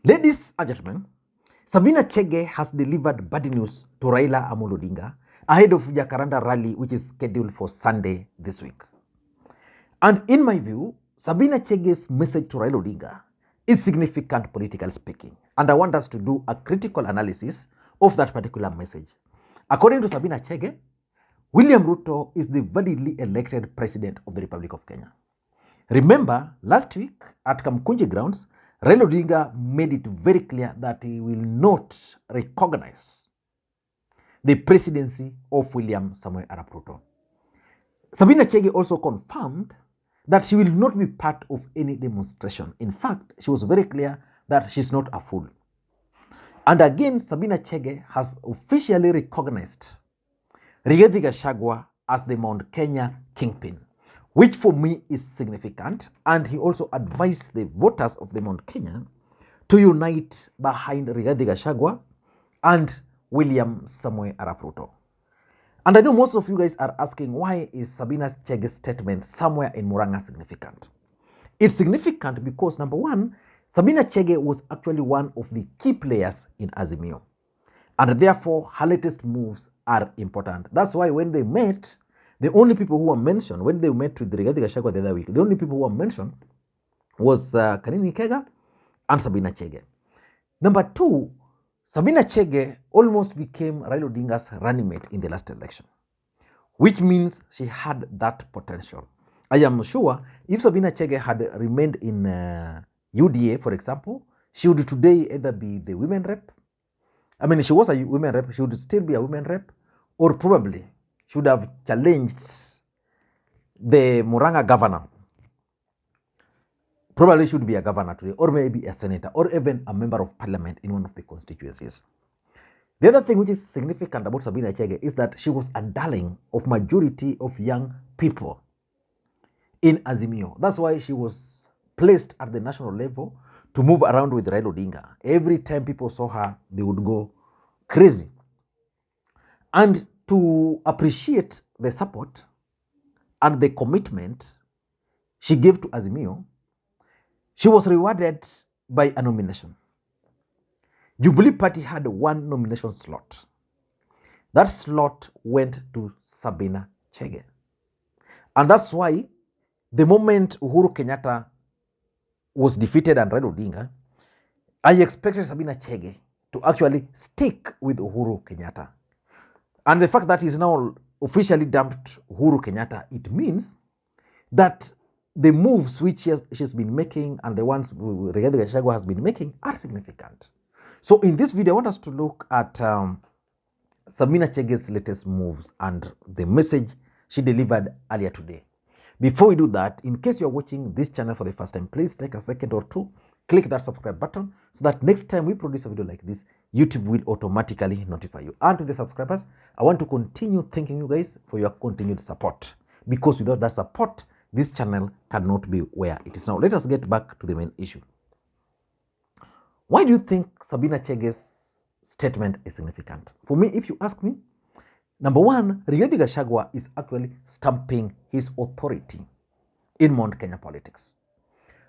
Ladies and gentlemen, Sabina Chege has delivered bad news to Raila and Uhuru Odinga ahead of Jacaranda rally, which is scheduled for Sunday this week. And in my view, Sabina Chege's message to Raila Odinga is significant, political speaking. And I want us to do a critical analysis of that particular message. According to Sabina Chege, William Ruto is the validly elected president of the Republic of Kenya. Remember, last week at Kamkunji grounds, Raila Odinga made it very clear that he will not recognize the presidency of William Samoei Arap Ruto. Sabina Chege also confirmed that she will not be part of any demonstration. In fact, she was very clear that she's not a fool. And again, Sabina Chege has officially recognized Rigathi Gachagua as the Mount Kenya kingpin, which for me is significant. And he also advised the voters of the Mount Kenya to unite behind Rigathi Gachagua and William Samoei Arap Ruto. And I know most of you guys are asking, why is Sabina Chege's statement somewhere in Murang'a significant? It's significant because, number one, Sabina Chege was actually one of the key players in Azimio. And therefore, her latest moves are important. That's why when they met, the only people who were mentioned, when they met with Rigathi Gachagua the other week, the only people who were mentioned was Kenyan Politics and Sabina Chege. Number two, Sabina Chege almost became Raila Odinga's running mate in the last election, which means she had that potential. I am sure if Sabina Chege had remained in UDA, for example, she would today either be the women rep. I mean, she was a women rep, she would still be a women rep, or probably should have challenged the Murang'a governor. Probably should be a governor today, or maybe a senator, or even a member of parliament in one of the constituencies. The other thing which is significant about Sabina Chege is that she was a darling of majority of young people in Azimio. That's why she was placed at the national level to move around with Raila Odinga. Every time people saw her, they would go crazy. And to appreciate the support and the commitment she gave to Azimio, she was rewarded by a nomination. Jubilee Party had one nomination slot. That slot went to Sabina Chege. And that's why the moment Uhuru Kenyatta was defeated and Raila Odinga, I expected Sabina Chege to actually stick with Uhuru Kenyatta. And the fact that he's now officially dumped Uhuru Kenyatta, it means that the moves which she's been making and the ones Rigathi Gachagua has been making are significant. So in this video, I want us to look at Sabina Chege's latest moves and the message she delivered earlier today. Before we do that, in case you're watching this channel for the first time, please take a second or two, click that subscribe button so that next time we produce a video like this, YouTube will automatically notify you. And to the subscribers, I want to continue thanking you guys for your continued support, because without that support, this channel cannot be where it is now. Let us get back to the main issue. Why do you think Sabina Chege's statement is significant? For me, if you ask me, number one, Rigathi Gachagua is actually stamping his authority in Mount Kenya politics.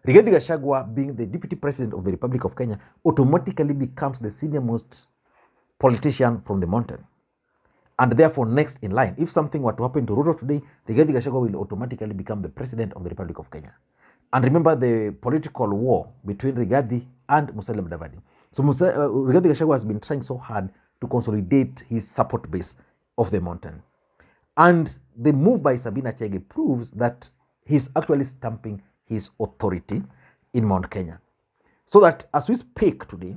Rigathi Gachagua, being the deputy president of the Republic of Kenya, automatically becomes the senior-most politician from the mountain. And therefore, next in line, if something were to happen to Ruto today, Rigathi Gachagua will automatically become the president of the Republic of Kenya. And remember the political war between Rigathi and Musalia Mudavadi. So Rigathi Gachagua has been trying so hard to consolidate his support base of the mountain. And the move by Sabina Chege proves that he's actually stamping his authority in Mount Kenya. So that as we speak today,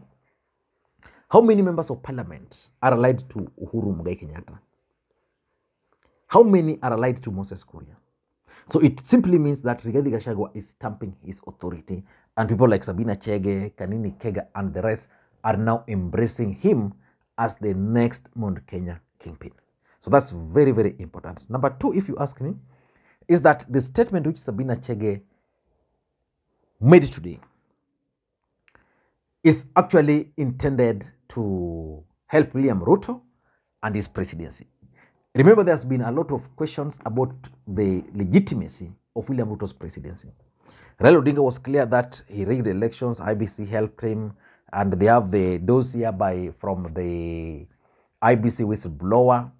how many members of parliament are allied to Uhuru Kenyatta? How many are allied to Moses Kuria? So it simply means that Rigathi Gachagua is stamping his authority, and people like Sabina Chege, Kenyan Politics, and the rest are now embracing him as the next Mount Kenya kingpin. So that's very, very important. Number two, if you ask me, is that the statement which Sabina Chege made today is actually intended to help William Ruto and his presidency. Remember, there's been a lot of questions about the legitimacy of William Ruto's presidency. Raila Odinga was clear that he rigged elections, IBC helped him, and they have the dossier from the IBC whistleblower.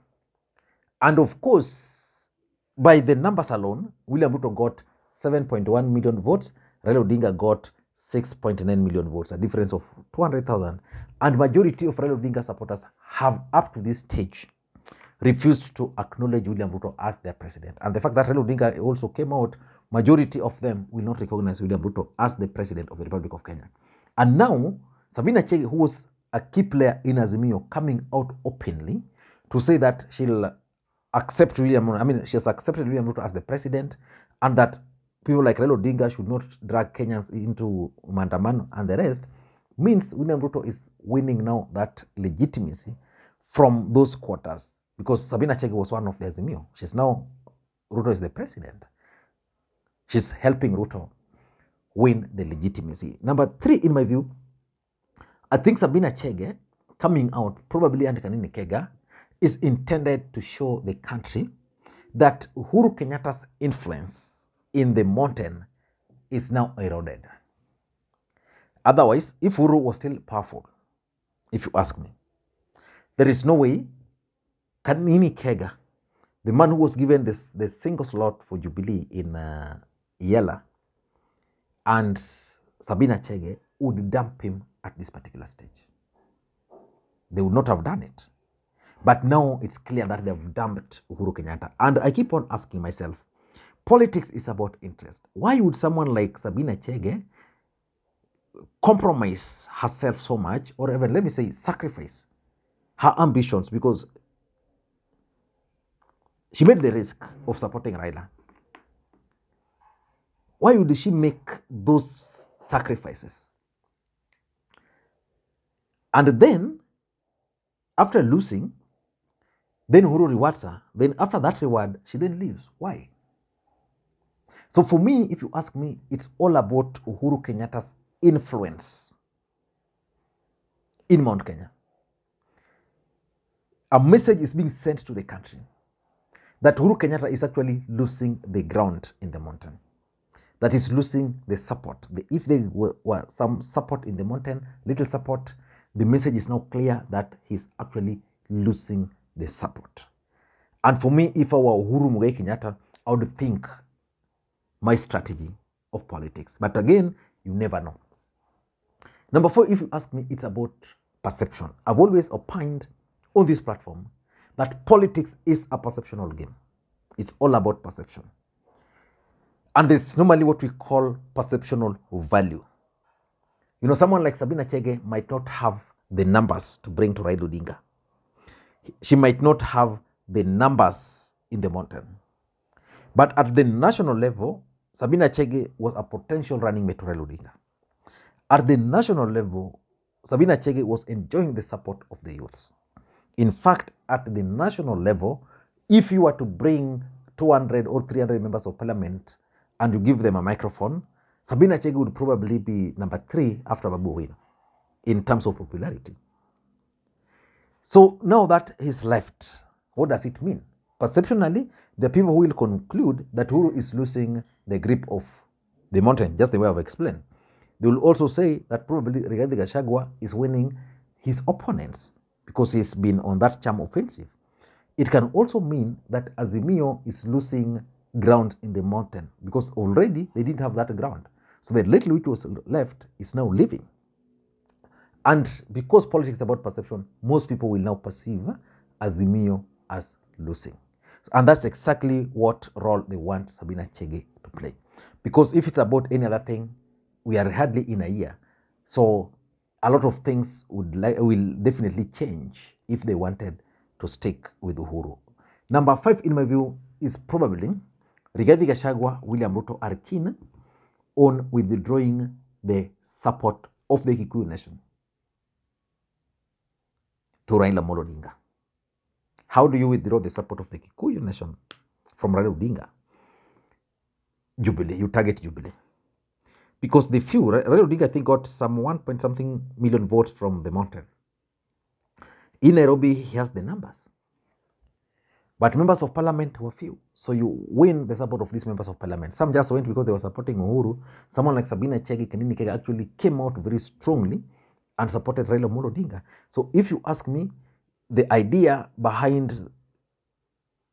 And of course, by the numbers alone, William Ruto got 7.1 million votes, Raila Odinga got 6.9 million votes, a difference of 200,000. And majority of Raila Odinga supporters have, up to this stage, refused to acknowledge William Ruto as their president. And the fact that Raila Odinga also came out, majority of them will not recognize William Ruto as the president of the Republic of Kenya. And now, Sabina Chege, who was a key player in Azimio, coming out openly to say that she'll accept William Ruto. I mean, she has accepted William Ruto as the president, and that people like Raila Odinga should not drag Kenyans into maandamano and the rest, means William Ruto is winning now that legitimacy from those quarters, because Sabina Chege was one of the Azimio. She's now, Ruto is the president. She's helping Ruto win the legitimacy. Number 3, in my view, I think Sabina Chege coming out, probably under Kanini Kega, is intended to show the country that Uhuru Kenyatta's influence in the mountain is now eroded. Otherwise, if Uhuru was still powerful, if you ask me, there is no way Kanini Kega, the man who was given the single slot for Jubilee in Yela, and Sabina Chege would dump him at this particular stage. They would not have done it. But now it's clear that they've dumped Uhuru Kenyatta. And I keep on asking myself, politics is about interest. Why would someone like Sabina Chege compromise herself so much, or even, let me say, sacrifice her ambitions, because she made the risk of supporting Raila? Why would she make those sacrifices? And then, after losing, then Uhuru rewards her. Then after that reward, she then leaves. Why? So for me, if you ask me, it's all about Uhuru Kenyatta's influence in Mount Kenya. A message is being sent to the country that Uhuru Kenyatta is actually losing the ground in the mountain. That is losing the support. If there were some support in the mountain, little support, the message is now clear that he's actually losing the support. And for me, if I were Uhuru Muigai Kenyatta, I would think my strategy of politics. But again, you never know. Number 4, if you ask me, it's about perception. I've always opined on this platform that politics is a perceptual game. It's all about perception. And there's normally what we call perceptual value. You know, someone like Sabina Chege might not have the numbers to bring to Raila Odinga. She might not have the numbers in the mountain. But at the national level, Sabina Chege was a potential running mate to Raila Odinga. At the national level, Sabina Chege was enjoying the support of the youths. In fact, at the national level, if you were to bring 200 or 300 members of parliament and you give them a microphone, Sabina Chege would probably be number 3 after Babu Owino in terms of popularity. So now that he's left, what does it mean? Perceptionally, the people who will conclude that Uhuru is losing the grip of the mountain, just the way I've explained. They will also say that probably Rigathi Gachagua is winning his opponents because he's been on that charm offensive. It can also mean that Azimio is losing ground in the mountain because already they didn't have that ground. So the little which was left is now leaving. And because politics is about perception, most people will now perceive Azimio as losing. And that's exactly what role they want Sabina Chege to play. Because if it's about any other thing, we are hardly in a year. So a lot of things will definitely change if they wanted to stick with Uhuru. Number 5, in my view, is probably Rigathi Gachagua, William Ruto are keen on withdrawing the support of the Kikuyu nation to Raila Odinga. How do you withdraw the support of the Kikuyu nation from Raila Odinga? Jubilee, you target Jubilee. Because the few, Raila Odinga I think got some 1-point-something million votes from the mountain. In Nairobi, he has the numbers. But members of parliament were few. So you win the support of these members of parliament. Some just went because they were supporting Uhuru. Someone like Sabina Chege, Kenyan Politics actually came out very strongly and supported Raila Amolo Odinga. So if you ask me, the idea behind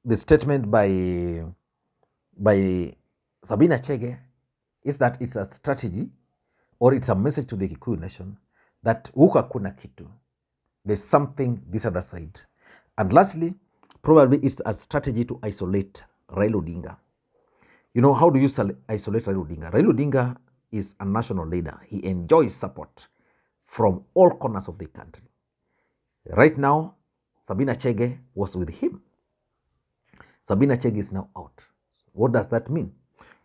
the statement by Sabina Chege is that it's a strategy or it's a message to the Kikuyu nation that huku hakuna kitu. There's something this other side. And lastly, probably it's a strategy to isolate Raila Odinga. You know, how do you isolate Raila Odinga? Raila Odinga is a national leader. He enjoys support from all corners of the country. Right now, Sabina Chege was with him. Sabina Chege is now out. What does that mean?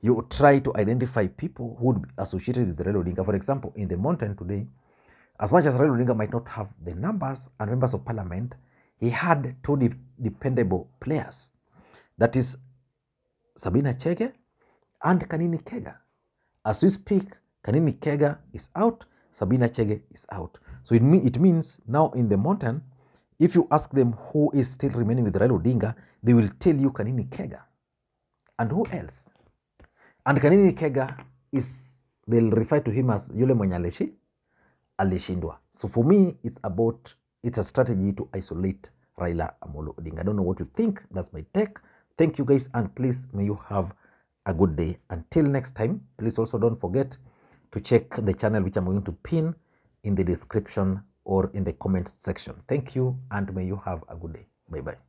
You try to identify people who would be associated with Raila Odinga. For example, in the mountain today, as much as Raila Odinga might not have the numbers and members of parliament, he had two dependable players. That is Sabina Chege and Kanini Kega. As we speak, Kanini Kega is out, Sabina Chege is out. So it means now in the mountain, if you ask them who is still remaining with Raila Odinga, they will tell you Kanini Kega. And who else? And Kanini Kega is, they'll refer to him as Yule Mwenye alishindwa. So for me, it's a strategy to isolate Raila Amolo Odinga. I don't know what you think. That's my take. Thank you guys, and please may you have a good day. Until next time, please also don't forget to check the channel which I'm going to pin in the description or in the comments section. Thank you, and may you have a good day. Bye-bye.